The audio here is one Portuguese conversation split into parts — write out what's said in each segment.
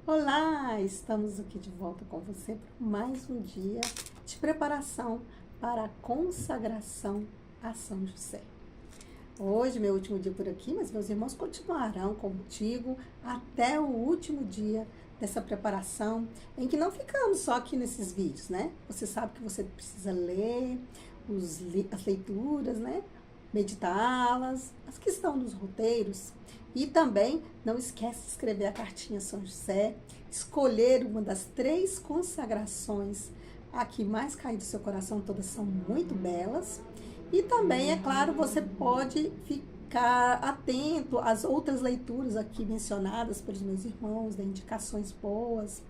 Olá, estamos aqui de volta com você para mais um dia de preparação para a consagração a São José. Hoje, meu último dia por aqui, mas meus irmãos continuarão contigo até o último dia dessa preparação, em que não ficamos só aqui nesses vídeos, né? Você sabe que você precisa ler as leituras, né? Meditá-las, as que estão nos roteiros. E também não esquece de escrever a cartinha a São José, escolher uma das 3 consagrações a que mais cai do seu coração, todas são muito belas. E também, é claro, você pode ficar atento às outras leituras aqui mencionadas pelos meus irmãos, de indicações boas,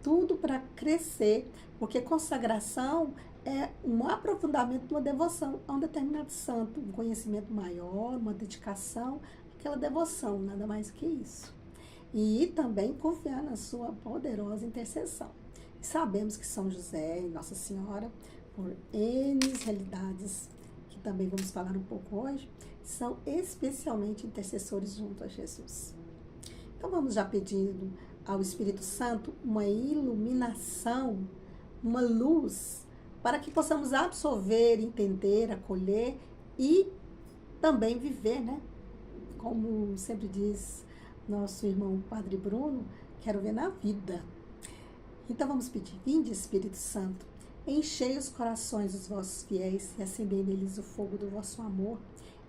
tudo para crescer, porque consagração é um aprofundamento de uma devoção a um determinado santo, um conhecimento maior, uma dedicação, aquela devoção, nada mais que isso. E também confiar na sua poderosa intercessão. E sabemos que São José e Nossa Senhora, por N realidades, que também vamos falar um pouco hoje, são especialmente intercessores junto a Jesus. Então vamos já pedindo ao Espírito Santo uma iluminação, uma luz, para que possamos absorver, entender, acolher e também viver, né? Como sempre diz nosso irmão Padre Bruno, quero ver na vida. Então vamos pedir: vinde, Espírito Santo, enchei os corações dos vossos fiéis e acendei neles o fogo do vosso amor,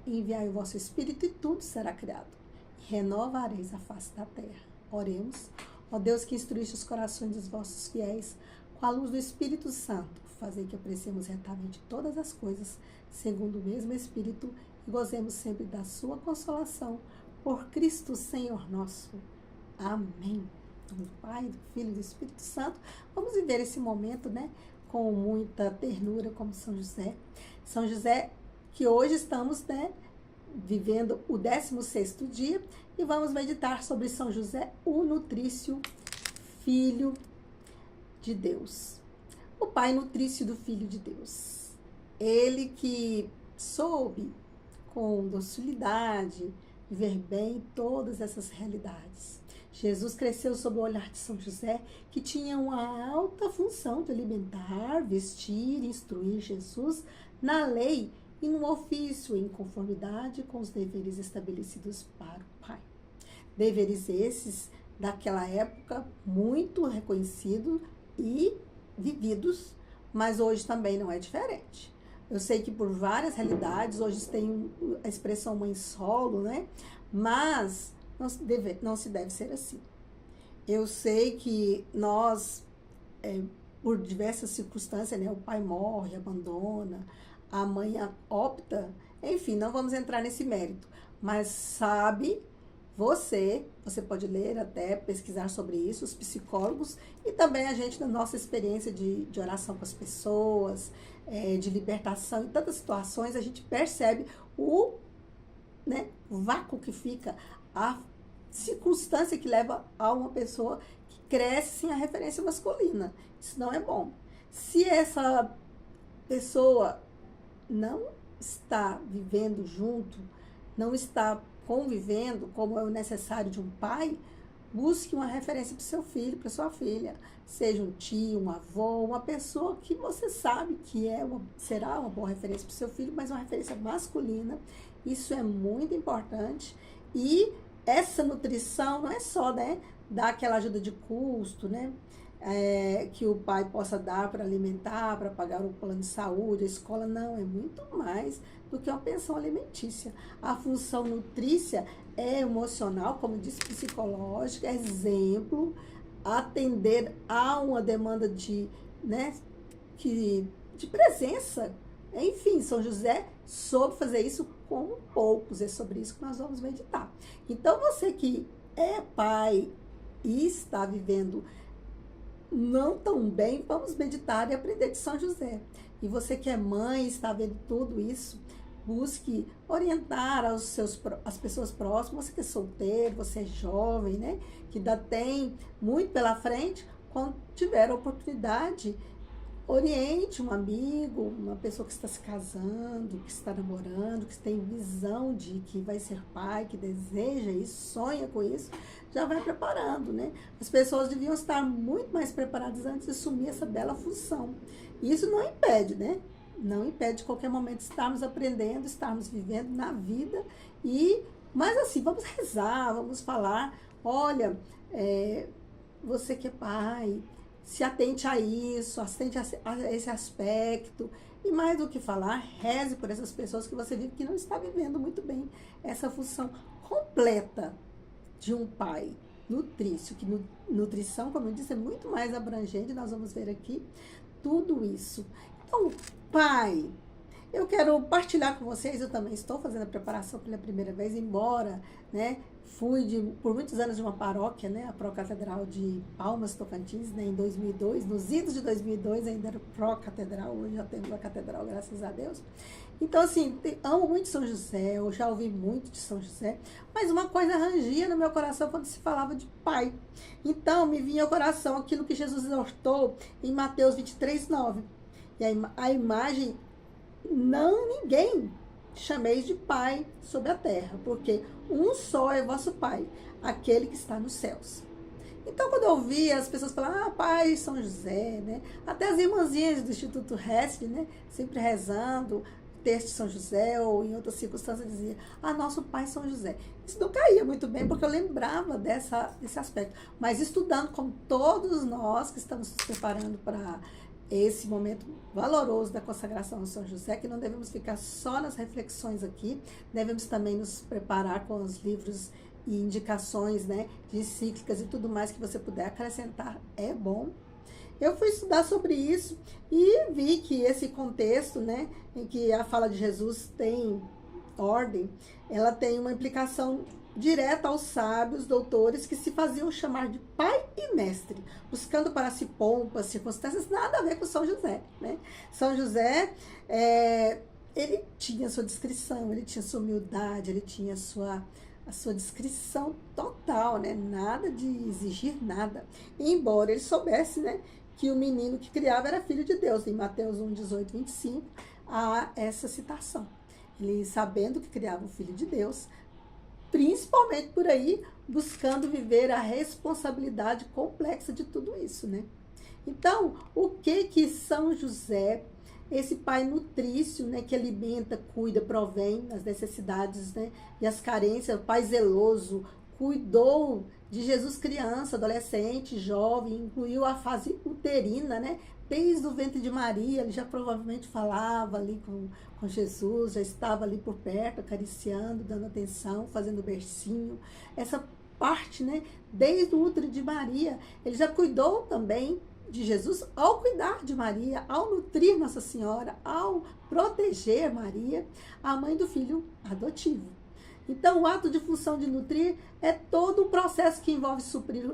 e enviai o vosso Espírito e tudo será criado, e renovareis a face da terra. Oremos. Ó Deus, que instruíste os corações dos vossos fiéis com a luz do Espírito Santo, fazei que apreciemos retamente todas as coisas, segundo o mesmo Espírito, e gozemos sempre da sua consolação, por Cristo Senhor nosso. Amém. Do Pai, do Filho e do Espírito Santo. Vamos viver esse momento, né, com muita ternura, como São José. São José, que hoje estamos, né, vivendo o 16º dia, e vamos meditar sobre São José, o nutrício, filho de Deus. O pai nutrício do Filho de Deus. Ele que soube, com docilidade, viver bem todas essas realidades. Jesus cresceu sob o olhar de São José, que tinha uma alta função de alimentar, vestir e instruir Jesus na lei e no ofício, em conformidade com os deveres estabelecidos para o Pai. Deveres esses, daquela época, muito reconhecidos e vividos, mas hoje também não é diferente. Eu sei que por várias realidades, hoje tem a expressão mãe solo, né? Mas não se deve ser assim. Eu sei que nós, por diversas circunstâncias, né? O pai morre, abandona, a mãe opta, enfim, não vamos entrar nesse mérito. Mas sabe, você pode ler até, pesquisar sobre isso, os psicólogos, e também a gente, na nossa experiência de oração com as pessoas, de libertação, em tantas situações, a gente percebe o vácuo que fica, a circunstância que leva a uma pessoa que cresce sem a referência masculina. Isso não é bom. Se essa pessoa não está vivendo junto, não está convivendo como é o necessário de um pai, busque uma referência para o seu filho, para sua filha, seja um tio, um avô, uma pessoa que você sabe que será uma boa referência para o seu filho, mas uma referência masculina. Isso é muito importante. E essa nutrição não é só, né, dar aquela ajuda de custo, né, que o pai possa dar para alimentar, para pagar o plano de saúde, a escola, não, é muito mais do que uma pensão alimentícia. A função nutrícia é emocional, como disse, psicológica, exemplo, atender a uma demanda de presença. Enfim, São José soube fazer isso com poucos, é sobre isso que nós vamos meditar. Então, você que é pai e está vivendo não tão bem, vamos meditar e aprender de São José. E você que é mãe, está vendo tudo isso, busque orientar as pessoas próximas. Você que é solteiro, você é jovem, né? Que ainda tem muito pela frente, quando tiver a oportunidade, oriente um amigo, uma pessoa que está se casando, que está namorando, que tem visão de que vai ser pai, que deseja isso, sonha com isso, já vai preparando, né? As pessoas deviam estar muito mais preparadas antes de assumir essa bela função. E isso não impede, né? Não impede de qualquer momento estarmos aprendendo, estarmos vivendo na vida. Mas assim, vamos rezar, vamos falar, olha, você que é pai, se atente a isso, atente a esse aspecto. E mais do que falar, reze por essas pessoas que você vive que não está vivendo muito bem essa função completa de um pai nutrício, que nutrição, como eu disse, é muito mais abrangente, nós vamos ver aqui tudo isso. Então, pai, eu quero partilhar com vocês, eu também estou fazendo a preparação pela primeira vez, embora, né, fui por muitos anos de uma paróquia, né, a Pró-Catedral de Palmas, Tocantins, né, em 2002, nos idos de 2002 ainda era Pró-Catedral, hoje já temos a catedral, graças a Deus. Então, assim, amo muito São José, eu já ouvi muito de São José, mas uma coisa rangia no meu coração quando se falava de pai. Então, me vinha ao coração aquilo que Jesus exortou em Mateus 23:9. E a imagem, não ninguém chameis de pai sobre a terra, porque um só é vosso pai, aquele que está nos céus. Então, quando eu ouvia as pessoas falar, pai São José, né? Até as irmãzinhas do Instituto Resp, né? Sempre rezando, texto de São José, ou em outras circunstâncias dizia, nosso pai São José. Isso não caía muito bem, porque eu lembrava desse aspecto. Mas estudando, como todos nós que estamos nos preparando para esse momento valoroso da consagração ao São José, que não devemos ficar só nas reflexões aqui, devemos também nos preparar com os livros e indicações, né, de encíclicas e tudo mais que você puder acrescentar, é bom. Eu fui estudar sobre isso e vi que esse contexto, né, em que a fala de Jesus tem ordem, ela tem uma implicação direta aos sábios, doutores, que se faziam chamar de pai e mestre, buscando para si pompas, circunstâncias, nada a ver com São José, né? São José, ele tinha sua discrição, ele tinha sua humildade, ele tinha a sua discrição total, né? Nada de exigir nada. E embora ele soubesse, né, que o menino que criava era filho de Deus, em Mateus 1:18-25, há essa citação. Ele, sabendo que criava o filho de Deus, principalmente por aí, buscando viver a responsabilidade complexa de tudo isso, né? Então, o que São José, esse pai nutrício, né, que alimenta, cuida, provém as necessidades, né, e as carências, o pai zeloso, cuidou de Jesus criança, adolescente, jovem, incluiu a fase uterina, né? Desde o ventre de Maria, ele já provavelmente falava ali com Jesus, já estava ali por perto, acariciando, dando atenção, fazendo bercinho. Essa parte, né? Desde o útero de Maria, ele já cuidou também de Jesus ao cuidar de Maria, ao nutrir Nossa Senhora, ao proteger Maria, a mãe do filho adotivo. Então, o ato de função de nutrir é todo o processo que envolve suprir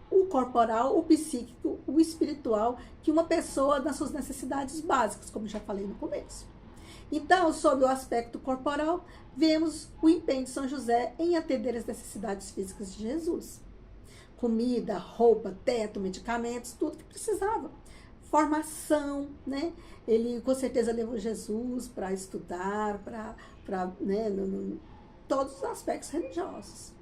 o corporal, o psíquico, o espiritual, que uma pessoa nas suas necessidades básicas, como já falei no começo. Então, sob o aspecto corporal, vemos o empenho de São José em atender as necessidades físicas de Jesus. Comida, roupa, teto, medicamentos, tudo que precisava. Formação, né? Ele com certeza levou Jesus para estudar, né, todos os aspectos religiosos.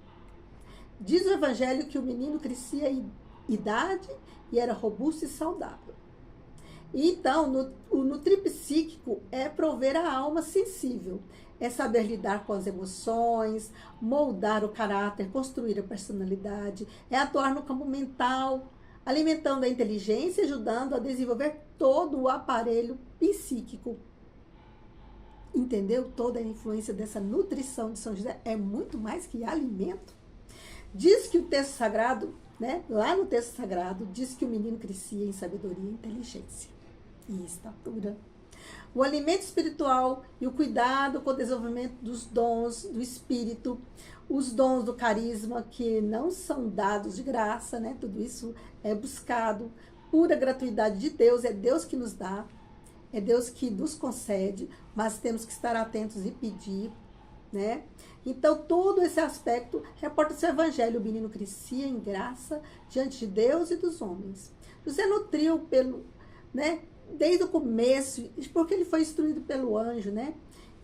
Diz o Evangelho que o menino crescia em idade e era robusto e saudável. Então, o nutrir psíquico é prover a alma sensível, é saber lidar com as emoções, moldar o caráter, construir a personalidade, é atuar no campo mental, alimentando a inteligência e ajudando a desenvolver todo o aparelho psíquico. Entendeu? Toda a influência dessa nutrição de São José é muito mais que alimento. Diz que o texto sagrado, né, lá no texto sagrado, diz que o menino crescia em sabedoria e inteligência e estatura. O alimento espiritual e o cuidado com o desenvolvimento dos dons do espírito, os dons do carisma, que não são dados de graça, né? Tudo isso é buscado, pura gratuidade de Deus, é Deus que nos dá, é Deus que nos concede, mas temos que estar atentos e pedir, né? Então, todo esse aspecto reporta seu evangelho. O menino crescia em graça diante de Deus e dos homens. José nutriu desde o começo, porque ele foi instruído pelo anjo, né?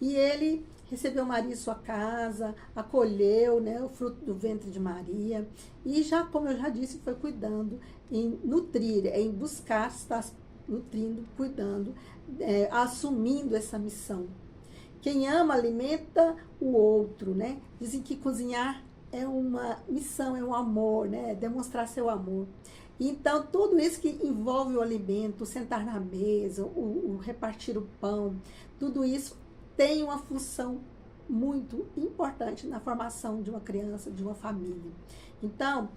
E ele recebeu Maria em sua casa, acolheu, né, o fruto do ventre de Maria, e já, como eu já disse, foi cuidando, em nutrir, em buscar, estar nutrindo, cuidando, assumindo essa missão. Quem ama alimenta o outro, né? Dizem que cozinhar é uma missão, é um amor, né? Demonstrar seu amor. Então, tudo isso que envolve o alimento, o sentar na mesa, o repartir o pão, tudo isso tem uma função muito importante na formação de uma criança, de uma família. Então,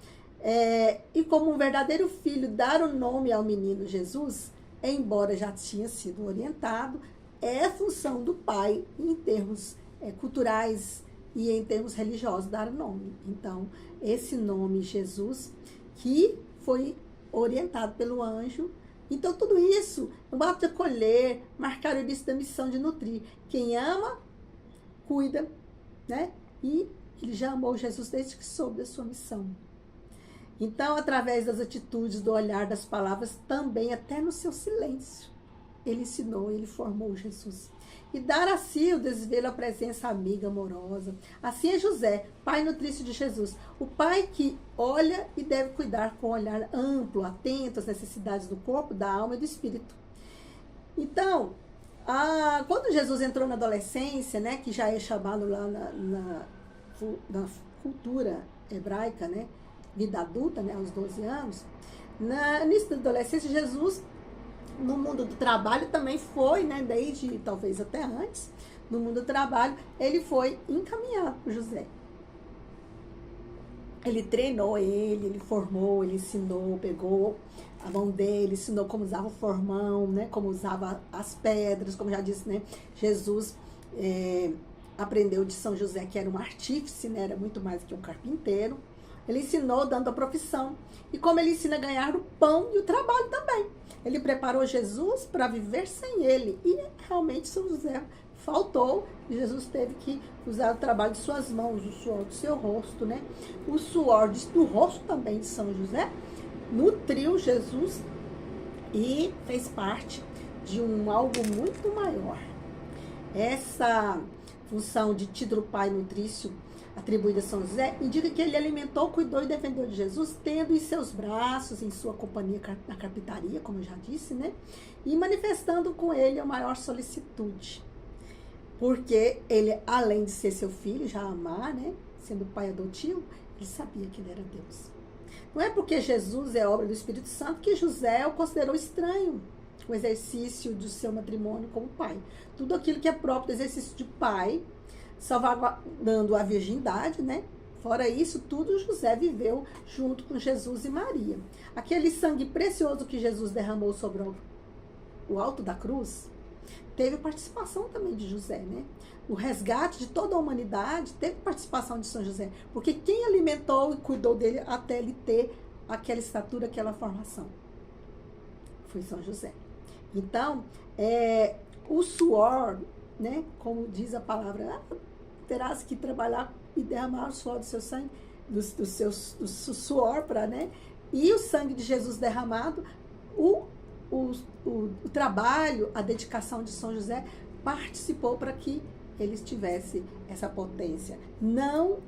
e como um verdadeiro filho, dar o nome ao menino Jesus, embora já tinha sido orientado, é função do pai em termos culturais e em termos religiosos dar o nome. Então, esse nome Jesus, que foi orientado pelo anjo. Então, tudo isso, o ato de acolher, marcar o início da missão de nutrir. Quem ama, cuida, né? E ele já amou Jesus desde que soube da sua missão. Então, através das atitudes, do olhar, das palavras, também até no seu silêncio, ele ensinou, ele formou Jesus. E dar a si o desvelo, a presença amiga, amorosa. Assim é José, pai nutrício de Jesus. O pai que olha e deve cuidar com um olhar amplo, atento às necessidades do corpo, da alma e do espírito. Então, quando Jesus entrou na adolescência, né, que já é chamado lá na cultura hebraica, né, vida adulta, né, aos 12 anos, no início da adolescência, Jesus, no mundo do trabalho também foi, né, desde talvez até antes, no mundo do trabalho, ele foi encaminhado por José. Ele treinou ele formou, ele ensinou, pegou a mão dele, ensinou como usava o formão, né, como usava as pedras, como já disse, né, Jesus aprendeu de São José que era um artífice, né, era muito mais do que um carpinteiro. Ele ensinou dando a profissão. E como ele ensina a ganhar o pão e o trabalho também. Ele preparou Jesus para viver sem ele. E realmente São José faltou. E Jesus teve que usar o trabalho de suas mãos, o suor do seu rosto, né? O suor do rosto também de São José nutriu Jesus e fez parte de algo muito maior. Essa função de título pai nutrício atribuída a São José, indica que ele alimentou, cuidou e defendeu de Jesus, tendo em seus braços, em sua companhia na carpintaria, como eu já disse, né? E manifestando com ele a maior solicitude. Porque ele, além de ser seu filho, já amar, né? Sendo pai adotivo, ele sabia que ele era Deus. Não é porque Jesus é obra do Espírito Santo que José o considerou estranho o exercício do seu matrimônio como pai. Tudo aquilo que é próprio do exercício de pai, salvaguardando a virgindade, né? Fora isso, tudo José viveu junto com Jesus e Maria. Aquele sangue precioso que Jesus derramou sobre o alto da cruz, teve participação também de José, né? O resgate de toda a humanidade teve participação de São José, porque quem alimentou e cuidou dele até ele ter aquela estatura, aquela formação, foi São José. Então, o suor, né? Como diz a palavra, terás que trabalhar e derramar o suor do seu sangue, do suor para, né? E o sangue de Jesus derramado, o trabalho, a dedicação de São José participou para que eles tivessem essa potência. Não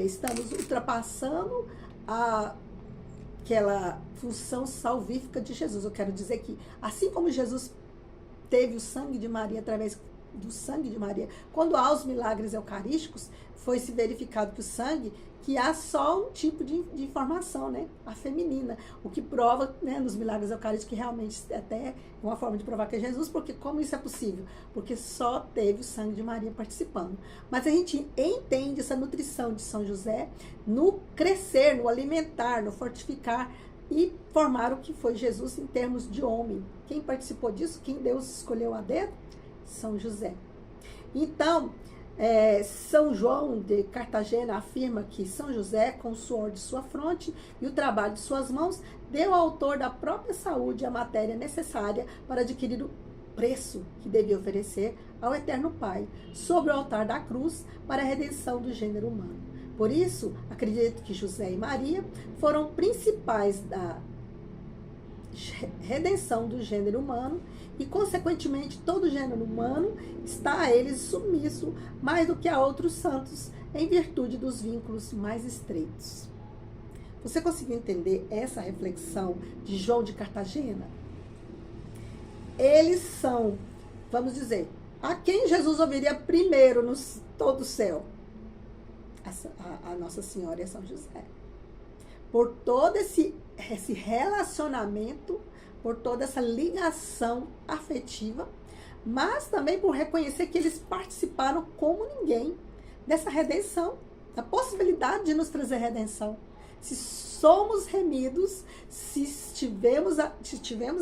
estamos ultrapassando aquela função salvífica de Jesus. Eu quero dizer que, assim como Jesus teve o sangue de Maria através do sangue de Maria, quando há os milagres eucarísticos, foi se verificado que o sangue, que há só um tipo de informação, né? A feminina, o que prova, né, nos milagres eucarísticos, que realmente até é uma forma de provar que é Jesus, porque como isso é possível? Porque só teve o sangue de Maria participando. Mas a gente entende essa nutrição de São José no crescer, no alimentar, no fortificar e formar o que foi Jesus em termos de homem. Quem participou disso? Quem Deus escolheu a dedo? São José. Então, São João de Cartagena afirma que São José, com o suor de sua fronte e o trabalho de suas mãos, deu ao autor da própria saúde a matéria necessária para adquirir o preço que devia oferecer ao Eterno Pai, sobre o altar da cruz, para a redenção do gênero humano. Por isso, acredito que José e Maria foram principais redenção do gênero humano e, consequentemente, todo o gênero humano está a eles submisso mais do que a outros santos, em virtude dos vínculos mais estreitos. Você conseguiu entender essa reflexão de João de Cartagena? Eles são, vamos dizer, a quem Jesus ouviria primeiro no todo o céu? A Nossa Senhora e a São José. Por todo esse relacionamento, por toda essa ligação afetiva, mas também por reconhecer que eles participaram como ninguém dessa redenção, da possibilidade de nos trazer redenção. Se somos remidos, se tivemos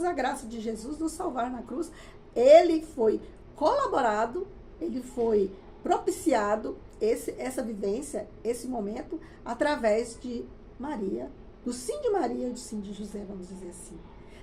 a graça de Jesus nos salvar na cruz, ele foi colaborado, ele foi propiciado, essa vivência, esse momento, através de Maria, do sim de Maria e do sim de José, vamos dizer assim.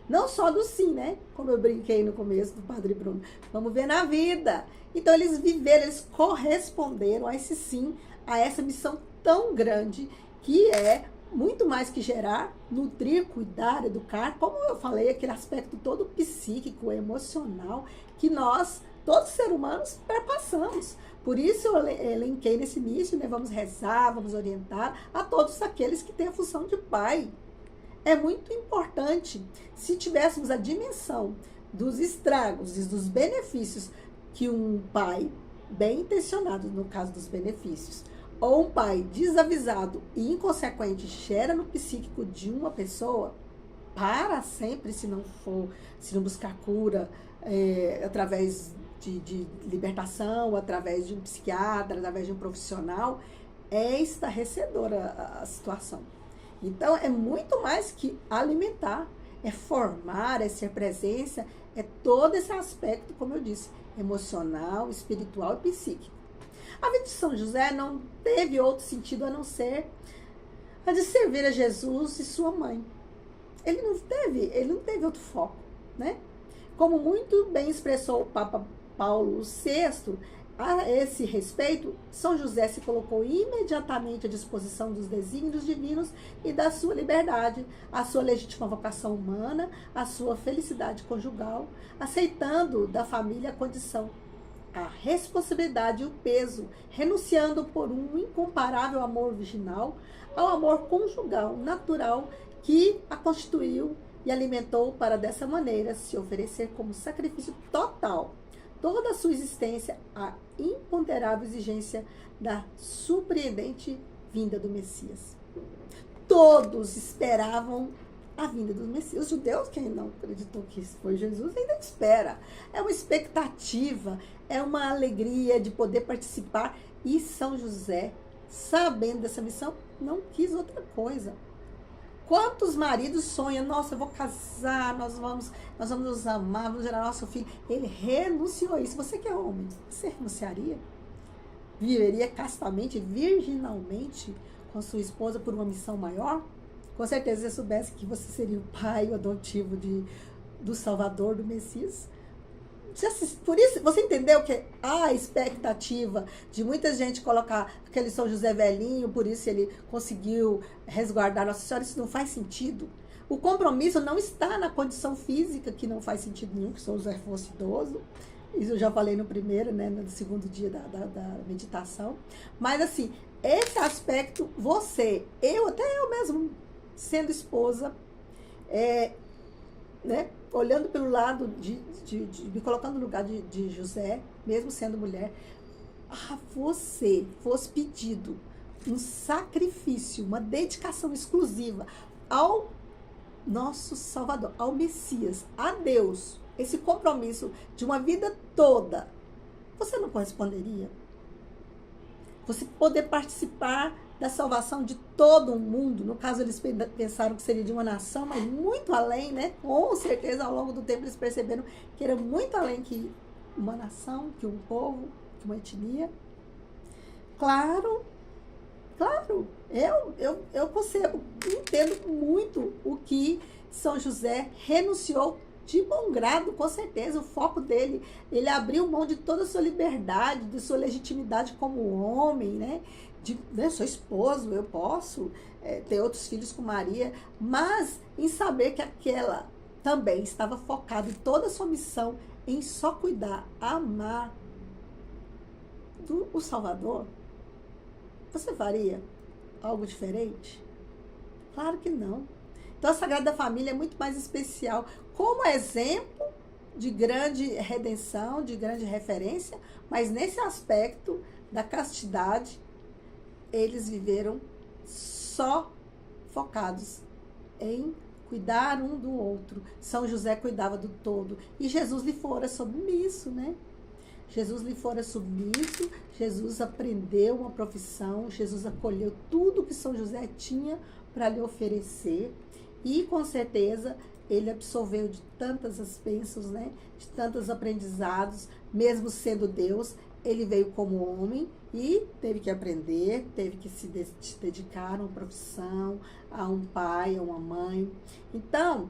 Não só do sim, né? Como eu brinquei no começo do Padre Bruno. Vamos ver na vida. Então, eles viveram, eles corresponderam a esse sim, a essa missão tão grande, que é muito mais que gerar, nutrir, cuidar, educar, como eu falei, aquele aspecto todo psíquico, emocional, que nós, todos os seres humanos, perpassamos. Por isso eu elenquei nesse início, né? Vamos rezar, vamos orientar a todos aqueles que têm a função de pai. É muito importante, se tivéssemos a dimensão dos estragos e dos benefícios que um pai bem intencionado, no caso dos benefícios, ou um pai desavisado e inconsequente gera no psíquico de uma pessoa, para sempre, se não buscar cura através de libertação, através de um psiquiatra, através de um profissional, é estarrecedora a situação. Então, é muito mais que alimentar, é formar, é ser presença, é todo esse aspecto, como eu disse, emocional, espiritual e psíquico. A vida de São José não teve outro sentido a não ser a de servir a Jesus e sua mãe. Ele não teve outro foco, né? Como muito bem expressou o Papa Paulo VI, a esse respeito, São José se colocou imediatamente à disposição dos desígnios divinos e da sua liberdade, a sua legítima vocação humana, a sua felicidade conjugal, aceitando da família a condição, a responsabilidade e o peso, renunciando por um incomparável amor virginal ao amor conjugal natural que a constituiu e alimentou para dessa maneira se oferecer como sacrifício total toda a sua existência à imponderável exigência da surpreendente vinda do Messias. Todos esperavam a vinda do Messias. Os judeus, quem não acreditou que isso foi Jesus, ainda espera. É uma expectativa, é uma alegria de poder participar. E São José, sabendo dessa missão, não quis outra coisa. Quantos maridos sonham, nossa, eu vou casar, nós vamos nos amar, vamos gerar nosso filho. Ele renunciou a isso. Você que é homem, você renunciaria? Viveria castamente, virginalmente com sua esposa por uma missão maior? Com certeza, se você soubesse que você seria o pai adotivo do Salvador, do Messias. Por isso, você entendeu que há a expectativa de muita gente colocar aquele São José velhinho, por isso ele conseguiu resguardar Nossa Senhora. Isso não faz sentido. O compromisso não está na condição física, que não faz sentido nenhum, que São José fosse idoso. Isso eu já falei no primeiro, né, no segundo dia da meditação. Mas assim, esse aspecto, até eu mesmo, sendo esposa, né, olhando pelo lado me colocando no lugar de José, mesmo sendo mulher, você fosse pedido um sacrifício, uma dedicação exclusiva ao nosso Salvador, ao Messias, a Deus, esse compromisso de uma vida toda, você não corresponderia? Você poder participar da salvação de todo o mundo, no caso eles pensaram que seria de uma nação, mas muito além, né? Com certeza ao longo do tempo eles perceberam que era muito além que uma nação, que um povo, que uma etnia. Claro, eu percebo, entendo muito o que São José renunciou de bom grado, com certeza, o foco dele, ele abriu mão de toda a sua liberdade, de sua legitimidade como homem, né? Sou esposo, eu posso ter outros filhos com Maria, mas em saber que também estava focado em toda a sua missão em só cuidar, amar o Salvador, você faria algo diferente? Claro que não. Então a Sagrada Família é muito mais especial como exemplo de grande redenção, de grande referência, mas nesse aspecto da castidade, eles viveram só focados em cuidar um do outro. São José cuidava do todo. E Jesus lhe fora submisso, né? Jesus lhe fora submisso, Jesus aprendeu uma profissão, Jesus acolheu tudo que São José tinha para lhe oferecer. E, com certeza, ele absorveu de tantas as bênçãos, né? De tantos aprendizados, mesmo sendo Deus, ele veio como homem e teve que aprender, teve que se dedicar a uma profissão, a um pai, a uma mãe. Então,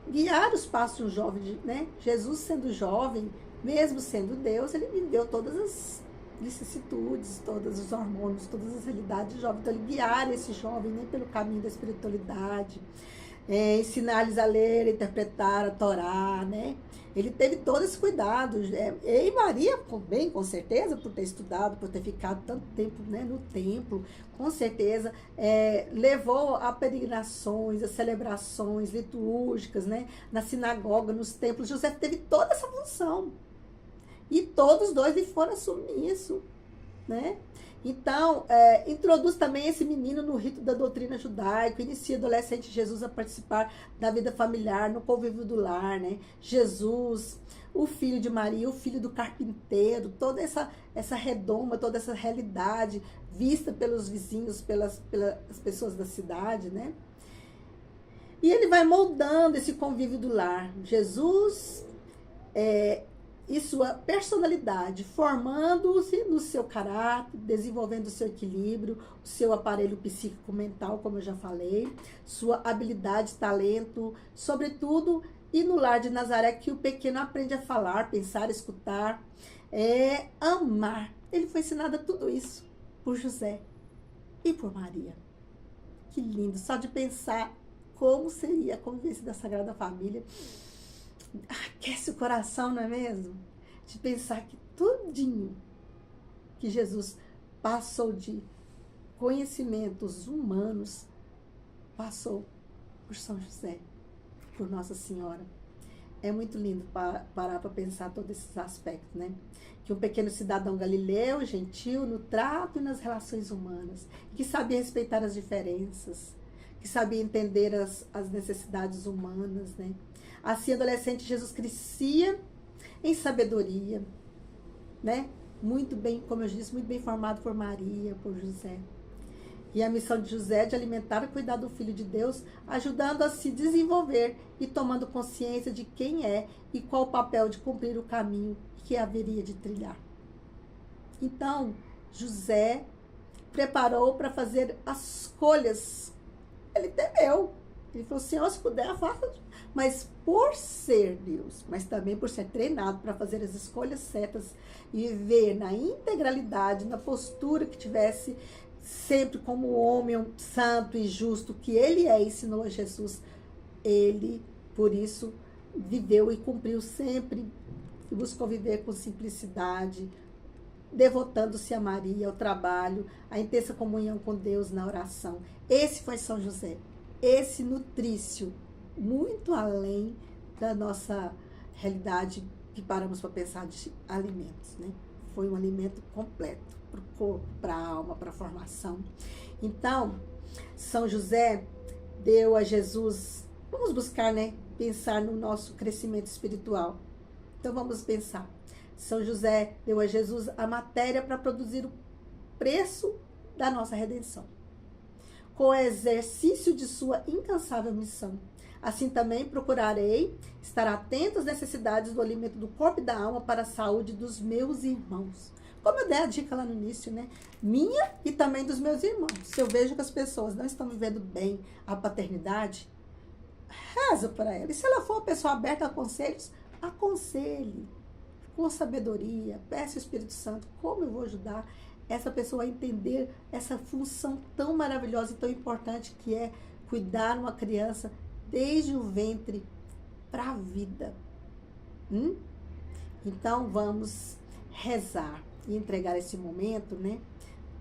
guiar os passos de um jovem, né? Jesus sendo jovem, mesmo sendo Deus, ele viveu todas as vicissitudes, todos os hormônios, todas as realidades do jovem. Então, ele guiar esse jovem, né, pelo caminho da espiritualidade, ensinar-lhes a ler, a interpretar a Torá, né? Ele teve todo esse cuidado. E Maria, bem, com certeza, por ter estudado, por ter ficado tanto tempo, né, no templo, com certeza, levou a peregrinações, a celebrações litúrgicas, né, na sinagoga, nos templos. José teve toda essa função. E todos dois lhe foram submissos, né? Então, introduz também esse menino no rito da doutrina judaica, inicia o adolescente Jesus a participar da vida familiar, no convívio do lar, né? Jesus, o filho de Maria, o filho do carpinteiro, toda essa redoma, toda essa realidade vista pelos vizinhos, pelas pessoas da cidade, né? E ele vai moldando esse convívio do lar. Jesus e sua personalidade, formando-se no seu caráter, desenvolvendo o seu equilíbrio, o seu aparelho psíquico-mental, como eu já falei, sua habilidade, talento, sobretudo, e no lar de Nazaré, que o pequeno aprende a falar, pensar, escutar, amar. Ele foi ensinado a tudo isso por José e por Maria. Que lindo, só de pensar como seria a convivência da Sagrada Família. Aquece o coração, não é mesmo? De pensar que tudinho que Jesus passou de conhecimentos humanos, passou por São José, por Nossa Senhora. É muito lindo parar para pensar todos esses aspectos, né? Que um pequeno cidadão galileu, gentil, no trato e nas relações humanas, que sabia respeitar as diferenças, que sabia entender as necessidades humanas, né? Assim, adolescente, Jesus crescia em sabedoria, né? Muito bem, como eu disse, muito bem formado por Maria, por José. E a missão de José é de alimentar e cuidar do Filho de Deus, ajudando a se desenvolver e tomando consciência de quem é e qual o papel de cumprir o caminho que haveria de trilhar. Então, José preparou para fazer as escolhas. Ele temeu. Ele falou, Senhor, se puder, afasta. Mas por ser Deus, mas também por ser treinado para fazer as escolhas certas e viver na integralidade, na postura que tivesse sempre como homem santo e justo que ele ensinou a Jesus, ele, por isso, viveu e cumpriu sempre e buscou viver com simplicidade, devotando-se a Maria, ao trabalho, à intensa comunhão com Deus na oração. Esse foi São José, esse nutrício, muito além da nossa realidade que paramos para pensar de alimentos, né? Foi um alimento completo para o corpo, para a alma, para a formação. Então, São José deu a Jesus, vamos buscar, né? Pensar no nosso crescimento espiritual. Então, vamos pensar. São José deu a Jesus a matéria para produzir o preço da nossa redenção, com o exercício de sua incansável missão. Assim também procurarei estar atento às necessidades do alimento do corpo e da alma para a saúde dos meus irmãos. Como eu dei a dica lá no início, né? Minha e também dos meus irmãos. Se eu vejo que as pessoas não estão vivendo bem a paternidade, reza para ela. E se ela for uma pessoa aberta a conselhos, aconselhe com sabedoria. Peça ao Espírito Santo como eu vou ajudar essa pessoa a entender essa função tão maravilhosa e tão importante que é cuidar uma criança desde o ventre para a vida. Então vamos rezar e entregar esse momento, né?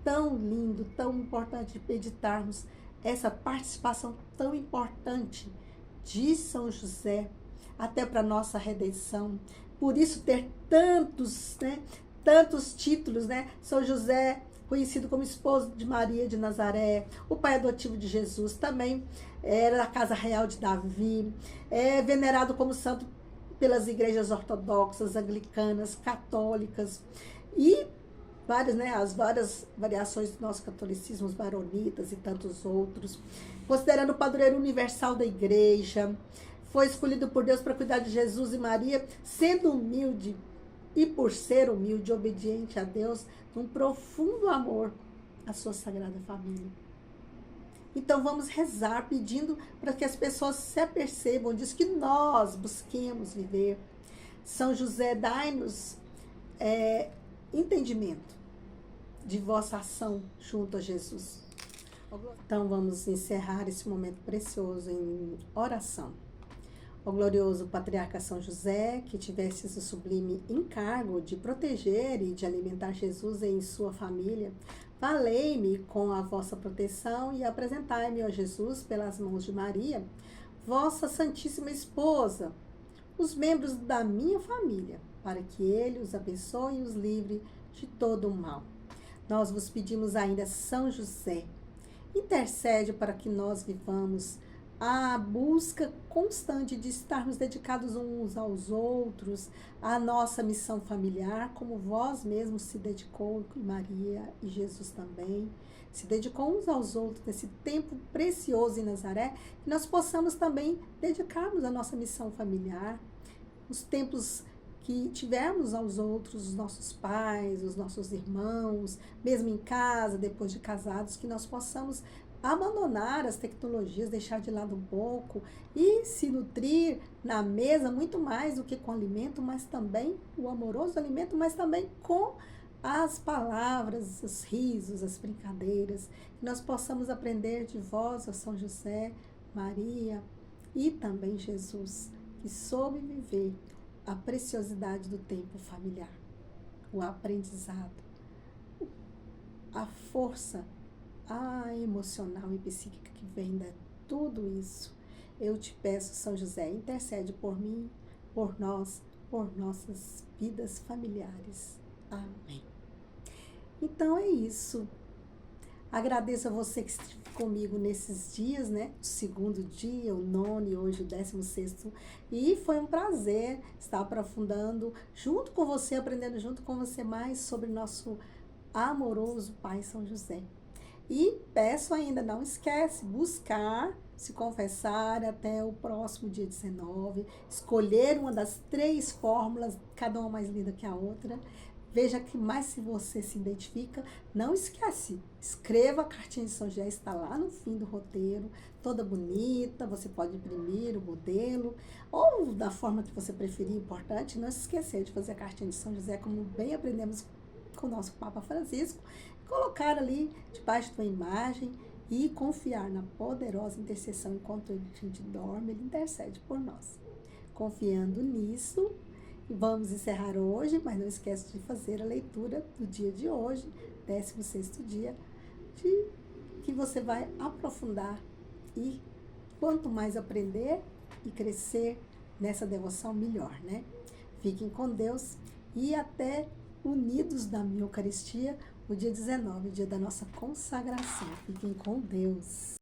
Tão lindo, tão importante de meditarmos essa participação tão importante de São José, até para nossa redenção. Por isso ter tantos, né? Tantos títulos, né? São José, conhecido como esposo de Maria de Nazaré, o pai adotivo de Jesus, também era da casa real de Davi, é venerado como santo pelas igrejas ortodoxas, anglicanas, católicas e várias, né, as várias variações do nosso catolicismo, os maronitas e tantos outros. Considerando o padroeiro universal da igreja, foi escolhido por Deus para cuidar de Jesus e Maria, sendo humilde e por ser humilde, obediente a Deus, um profundo amor à sua sagrada família. Então vamos rezar pedindo para que as pessoas se apercebam disso, que nós busquemos viver. São José, dai-nos entendimento de vossa ação junto a Jesus. Então vamos encerrar esse momento precioso em oração. Ó glorioso patriarca São José, que tivestes o sublime encargo de proteger e de alimentar Jesus em sua família, valei-me com a vossa proteção e apresentai-me, ó Jesus, pelas mãos de Maria, vossa Santíssima Esposa, os membros da minha família, para que ele os abençoe e os livre de todo o mal. Nós vos pedimos ainda, São José, intercede para que nós vivamos a busca constante de estarmos dedicados uns aos outros, à nossa missão familiar, como vós mesmos se dedicou, Maria e Jesus também, se dedicou uns aos outros nesse tempo precioso em Nazaré, que nós possamos também dedicarmos a nossa missão familiar, os tempos que tivermos aos outros, os nossos pais, os nossos irmãos, mesmo em casa, depois de casados, que nós possamos abandonar as tecnologias, deixar de lado um pouco e se nutrir na mesa muito mais do que com alimento, mas também o amoroso alimento, mas também com as palavras, os risos, as brincadeiras, que nós possamos aprender de vós, ó São José, Maria e também Jesus, que soube viver a preciosidade do tempo familiar, o aprendizado, a força emocional e psíquica que vem de tudo isso. Eu te peço, São José, intercede por mim, por nós, por nossas vidas familiares. Amém. Então é isso. Agradeço a você que esteve comigo nesses dias, né? O segundo dia, o nono e hoje o 16º. E foi um prazer estar aprofundando junto com você, aprendendo junto com você mais sobre nosso amoroso Pai São José. E peço ainda, não esquece, buscar, se confessar até o próximo dia 19, escolher uma das 3 fórmulas, cada uma mais linda que a outra. Veja que mais se você se identifica, não esquece, escreva a cartinha de São José, está lá no fim do roteiro, toda bonita, você pode imprimir o modelo, ou da forma que você preferir, importante, não se esquecer de fazer a cartinha de São José, como bem aprendemos com o nosso Papa Francisco, colocar ali debaixo de uma imagem e confiar na poderosa intercessão enquanto a gente dorme, ele intercede por nós. Confiando nisso, vamos encerrar hoje, mas não esquece de fazer a leitura do dia de hoje, 16º dia, que você vai aprofundar e quanto mais aprender e crescer nessa devoção, melhor, né? Fiquem com Deus e até unidos na minha Eucaristia, o dia 19, dia da nossa consagração. Fiquem com Deus.